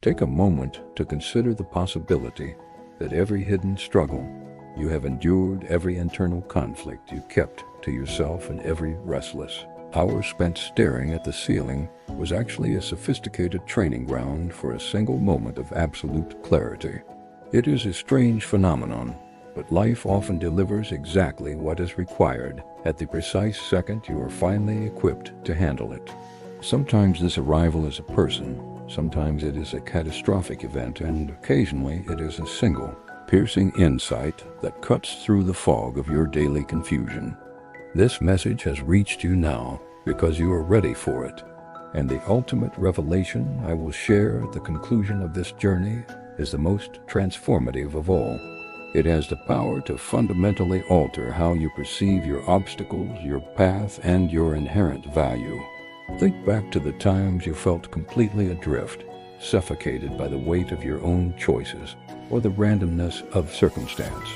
Take a moment to consider the possibility that every hidden struggle you have endured, every internal conflict you kept to yourself, and every restless hour spent staring at the ceiling was actually a sophisticated training ground for a single moment of absolute clarity. It is a strange phenomenon, but life often delivers exactly what is required at the precise second you are finally equipped to handle it. Sometimes this arrival is a person, sometimes it is a catastrophic event, and occasionally it is a single, piercing insight that cuts through the fog of your daily confusion. This message has reached you now because you are ready for it, and the ultimate revelation I will share at the conclusion of this journey is the most transformative of all. It has the power to fundamentally alter how you perceive your obstacles, your path, and your inherent value. Think back to the times you felt completely adrift, suffocated by the weight of your own choices or the randomness of circumstance.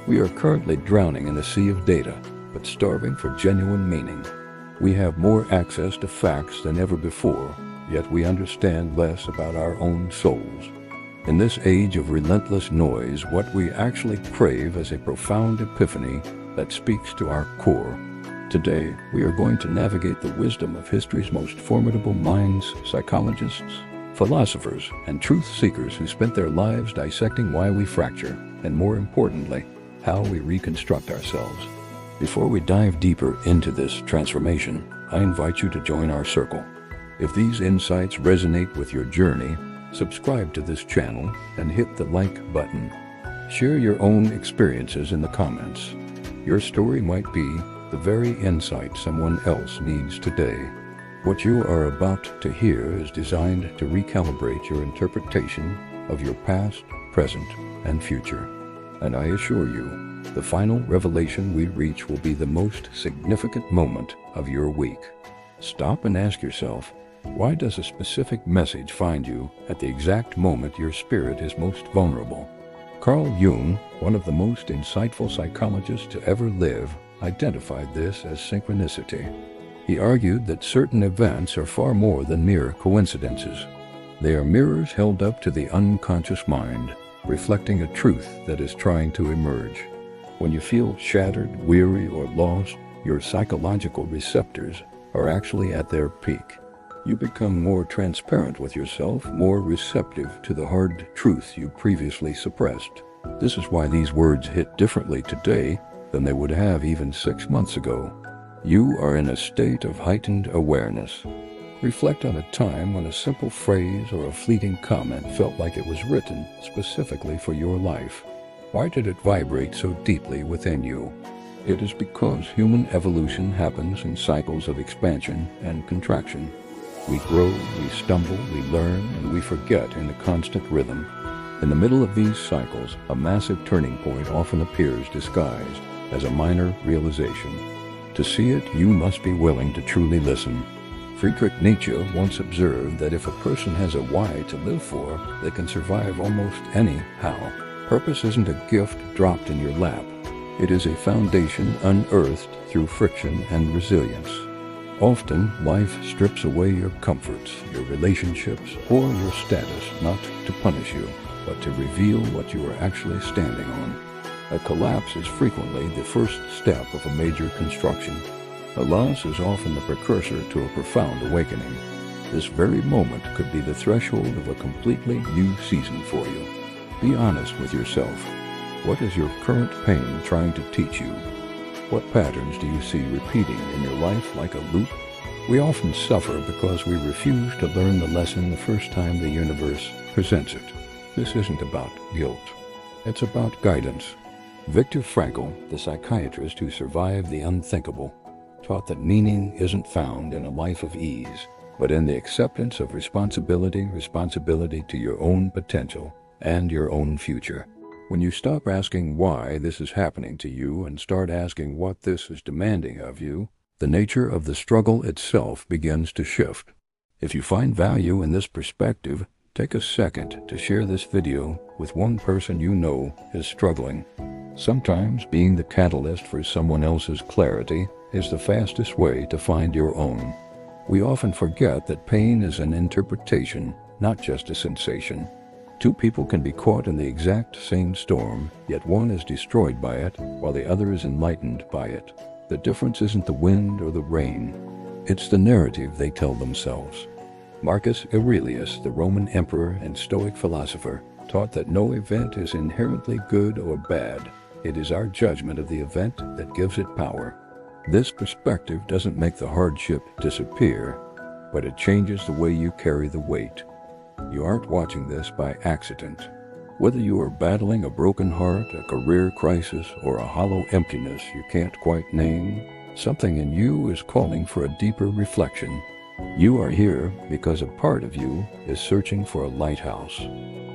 We are currently drowning in a sea of data, but starving for genuine meaning. We have more access to facts than ever before, yet we understand less about our own souls. In this age of relentless noise, what we actually crave is a profound epiphany that speaks to our core. Today, we are going to navigate the wisdom of history's most formidable minds, psychologists, philosophers, and truth-seekers who spent their lives dissecting why we fracture, and more importantly, how we reconstruct ourselves. Before we dive deeper into this transformation, I invite you to join our circle. If these insights resonate with your journey, subscribe to this channel and hit the like button. Share your own experiences in the comments. Your story might be the very insight someone else needs today. What you are about to hear is designed to recalibrate your interpretation of your past, present, and future. And I assure you, the final revelation we reach will be the most significant moment of your week. Stop and ask yourself, why does a specific message find you at the exact moment your spirit is most vulnerable? Carl Jung, one of the most insightful psychologists to ever live, identified this as synchronicity. He argued that certain events are far more than mere coincidences. They are mirrors held up to the unconscious mind, reflecting a truth that is trying to emerge. When you feel shattered, weary, or lost, your psychological receptors are actually at their peak. You become more transparent with yourself, more receptive to the hard truth you previously suppressed. This is why these words hit differently today than they would have even 6 months ago. You are in a state of heightened awareness. Reflect on a time when a simple phrase or a fleeting comment felt like it was written specifically for your life. Why did it vibrate so deeply within you? It is because human evolution happens in cycles of expansion and contraction. We grow, we stumble, we learn, and we forget in a constant rhythm. In the middle of these cycles, a massive turning point often appears disguised as a minor realization. To see it, you must be willing to truly listen. Friedrich Nietzsche once observed that if a person has a why to live for, they can survive almost any how. Purpose isn't a gift dropped in your lap. It is a foundation unearthed through friction and resilience. Often, life strips away your comforts, your relationships, or your status, not to punish you, but to reveal what you are actually standing on. A collapse is frequently the first step of a major construction. A loss is often the precursor to a profound awakening. This very moment could be the threshold of a completely new season for you. Be honest with yourself. What is your current pain trying to teach you? What patterns do you see repeating in your life like a loop? We often suffer because we refuse to learn the lesson the first time the universe presents it. This isn't about guilt. It's about guidance. Viktor Frankl, the psychiatrist who survived the unthinkable, taught that meaning isn't found in a life of ease, but in the acceptance of responsibility to your own potential and your own future. When you stop asking why this is happening to you and start asking what this is demanding of you, the nature of the struggle itself begins to shift. If you find value in this perspective, take a second to share this video with one person you know is struggling. Sometimes being the catalyst for someone else's clarity is the fastest way to find your own. We often forget that pain is an interpretation, not just a sensation. Two people can be caught in the exact same storm, yet one is destroyed by it, while the other is enlightened by it. The difference isn't the wind or the rain. It's the narrative they tell themselves. Marcus Aurelius, the Roman emperor and Stoic philosopher, taught that no event is inherently good or bad. It is our judgment of the event that gives it power. This perspective doesn't make the hardship disappear, but it changes the way you carry the weight. You aren't watching this by accident. Whether you are battling a broken heart, a career crisis, or a hollow emptiness you can't quite name, something in you is calling for a deeper reflection. You are here because a part of you is searching for a lighthouse.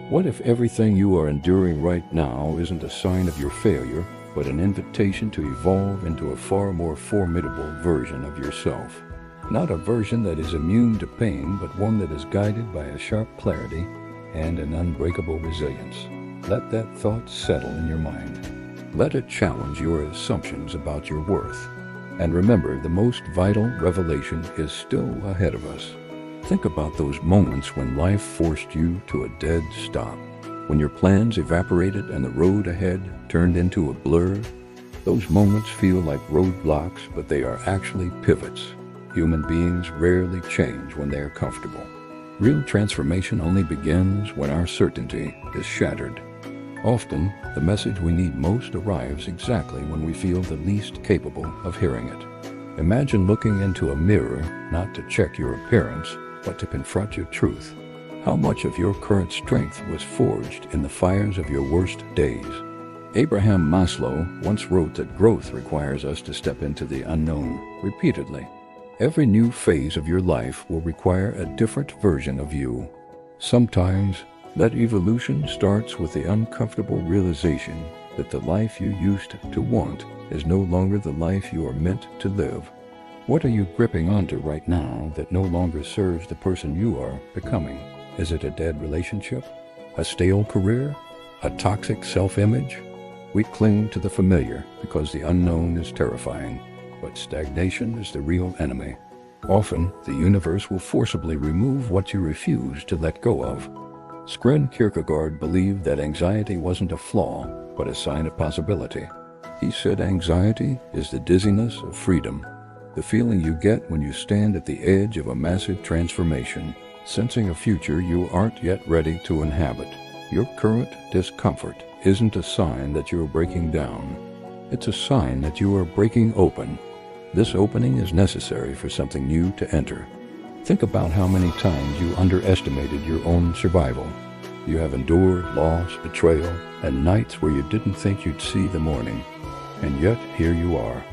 What if everything you are enduring right now isn't a sign of your failure, but an invitation to evolve into a far more formidable version of yourself? Not a version that is immune to pain, but one that is guided by a sharp clarity and an unbreakable resilience. Let that thought settle in your mind. Let it challenge your assumptions about your worth. And remember, the most vital revelation is still ahead of us. Think about those moments when life forced you to a dead stop, when your plans evaporated and the road ahead turned into a blur. Those moments feel like roadblocks, but they are actually pivots. Human beings rarely change when they are comfortable. Real transformation only begins when our certainty is shattered. Often, the message we need most arrives exactly when we feel the least capable of hearing it. Imagine looking into a mirror not to check your appearance, but to confront your truth. How much of your current strength was forged in the fires of your worst days? Abraham Maslow once wrote that growth requires us to step into the unknown repeatedly. Every new phase of your life will require a different version of you. Sometimes, that evolution starts with the uncomfortable realization that the life you used to want is no longer the life you are meant to live. What are you gripping onto right now that no longer serves the person you are becoming? Is it a dead relationship? A stale career? A toxic self-image? We cling to the familiar because the unknown is terrifying. But stagnation is the real enemy. Often, the universe will forcibly remove what you refuse to let go of. Søren Kierkegaard believed that anxiety wasn't a flaw, but a sign of possibility. He said anxiety is the dizziness of freedom, the feeling you get when you stand at the edge of a massive transformation, sensing a future you aren't yet ready to inhabit. Your current discomfort isn't a sign that you are breaking down. It's a sign that you are breaking open. This opening is necessary for something new to enter. Think about how many times you underestimated your own survival. You have endured loss, betrayal, and nights where you didn't think you'd see the morning. And yet, here you are.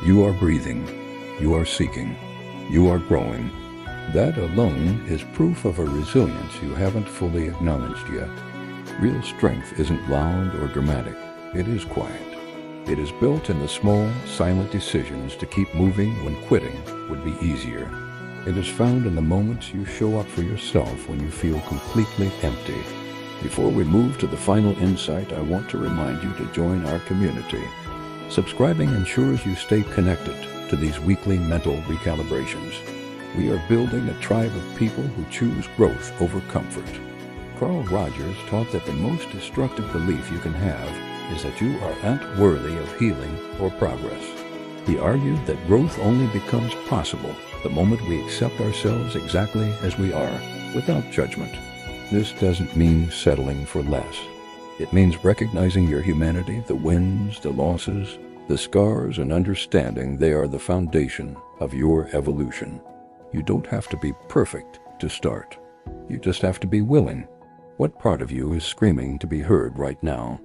You are breathing. You are seeking. You are growing. That alone is proof of a resilience you haven't fully acknowledged yet. Real strength isn't loud or dramatic. It is quiet. It is built in the small, silent decisions to keep moving when quitting would be easier. It is found in the moments you show up for yourself when you feel completely empty. Before we move to the final insight, I want to remind you to join our community. Subscribing ensures you stay connected to these weekly mental recalibrations. We are building a tribe of people who choose growth over comfort. Carl Rogers taught that the most destructive belief you can have is that you aren't worthy of healing or progress. He argued that growth only becomes possible the moment we accept ourselves exactly as we are, without judgment. This doesn't mean settling for less. It means recognizing your humanity, the wins, the losses, the scars, and understanding they are the foundation of your evolution. You don't have to be perfect to start. You just have to be willing. What part of you is screaming to be heard right now?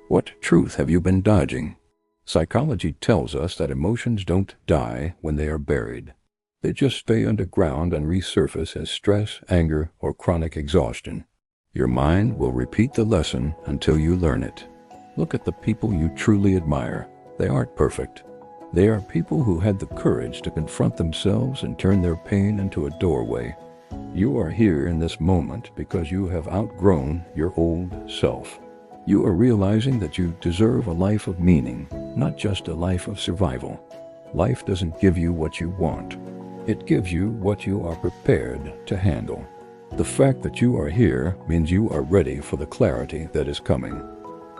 What truth have you been dodging? Psychology tells us that emotions don't die when they are buried. They just stay underground and resurface as stress, anger, or chronic exhaustion. Your mind will repeat the lesson until you learn it. Look at the people you truly admire. They aren't perfect. They are people who had the courage to confront themselves and turn their pain into a doorway. You are here in this moment because you have outgrown your old self. You are realizing that you deserve a life of meaning, not just a life of survival. Life doesn't give you what you want. It gives you what you are prepared to handle. The fact that you are here means you are ready for the clarity that is coming.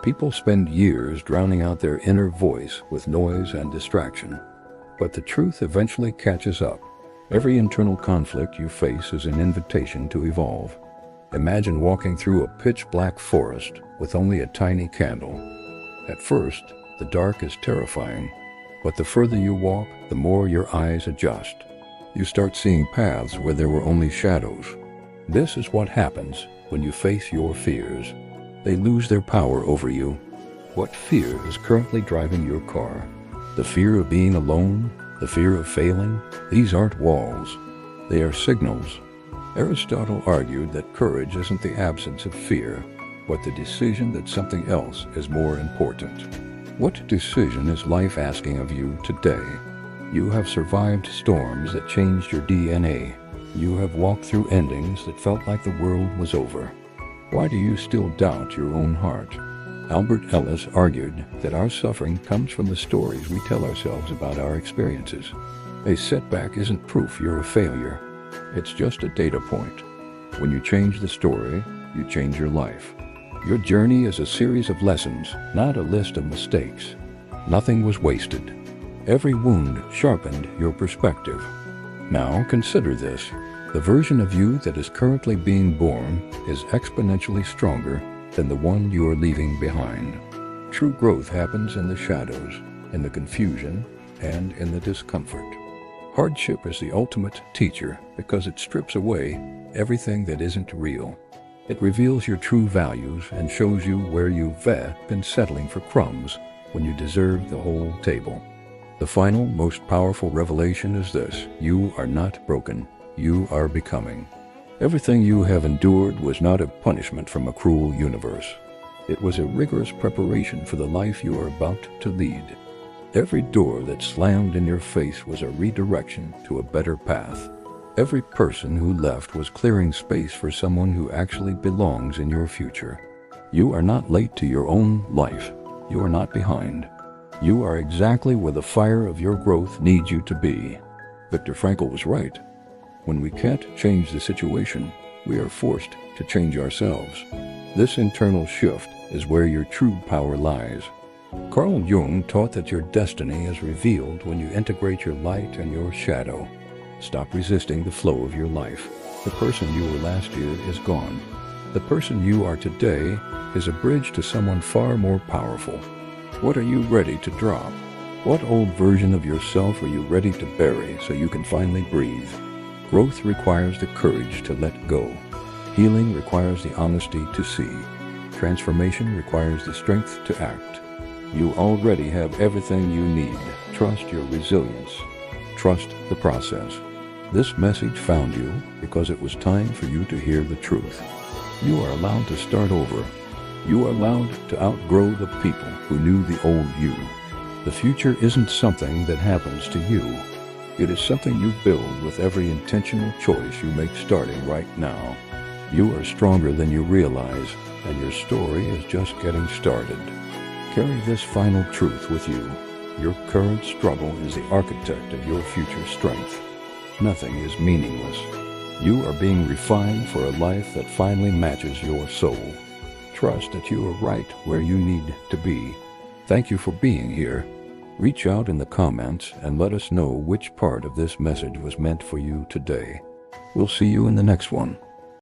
People spend years drowning out their inner voice with noise and distraction, but the truth eventually catches up. Every internal conflict you face is an invitation to evolve. Imagine walking through a pitch-black forest with only a tiny candle. At first, the dark is terrifying, but the further you walk, the more your eyes adjust. You start seeing paths where there were only shadows. This is what happens when you face your fears. They lose their power over you. What fear is currently driving your car? The fear of being alone? The fear of failing? These aren't walls. They are signals. Aristotle argued that courage isn't the absence of fear, but the decision that something else is more important. What decision is life asking of you today? You have survived storms that changed your DNA. You have walked through endings that felt like the world was over. Why do you still doubt your own heart? Albert Ellis argued that our suffering comes from the stories we tell ourselves about our experiences. A setback isn't proof you're a failure. It's just a data point. When you change the story, you change your life. Your journey is a series of lessons, not a list of mistakes. Nothing was wasted. Every wound sharpened your perspective. Now consider this. The version of you that is currently being born is exponentially stronger than the one you are leaving behind. True growth happens in the shadows, in the confusion, and in the discomfort. Hardship is the ultimate teacher because it strips away everything that isn't real. It reveals your true values and shows you where you've been settling for crumbs when you deserve the whole table. The final, most powerful revelation is this: you are not broken, you are becoming. Everything you have endured was not a punishment from a cruel universe. It was a rigorous preparation for the life you are about to lead. Every door that slammed in your face was a redirection to a better path. Every person who left was clearing space for someone who actually belongs in your future. You are not late to your own life. You are not behind. You are exactly where the fire of your growth needs you to be. Viktor Frankl was right. When we can't change the situation, we are forced to change ourselves. This internal shift is where your true power lies. Carl Jung taught that your destiny is revealed when you integrate your light and your shadow. Stop resisting the flow of your life. The person you were last year is gone. The person you are today is a bridge to someone far more powerful. What are you ready to drop? What old version of yourself are you ready to bury so you can finally breathe? Growth requires the courage to let go. Healing requires the honesty to see. Transformation requires the strength to act. You already have everything you need. Trust your resilience. Trust the process. This message found you because it was time for you to hear the truth. You are allowed to start over. You are allowed to outgrow the people who knew the old you. The future isn't something that happens to you. It is something you build with every intentional choice you make starting right now. You are stronger than you realize, and your story is just getting started. Carry this final truth with you. Your current struggle is the architect of your future strength. Nothing is meaningless. You are being refined for a life that finally matches your soul. Trust that you are right where you need to be. Thank you for being here. Reach out in the comments and let us know which part of this message was meant for you today. We'll see you in the next one.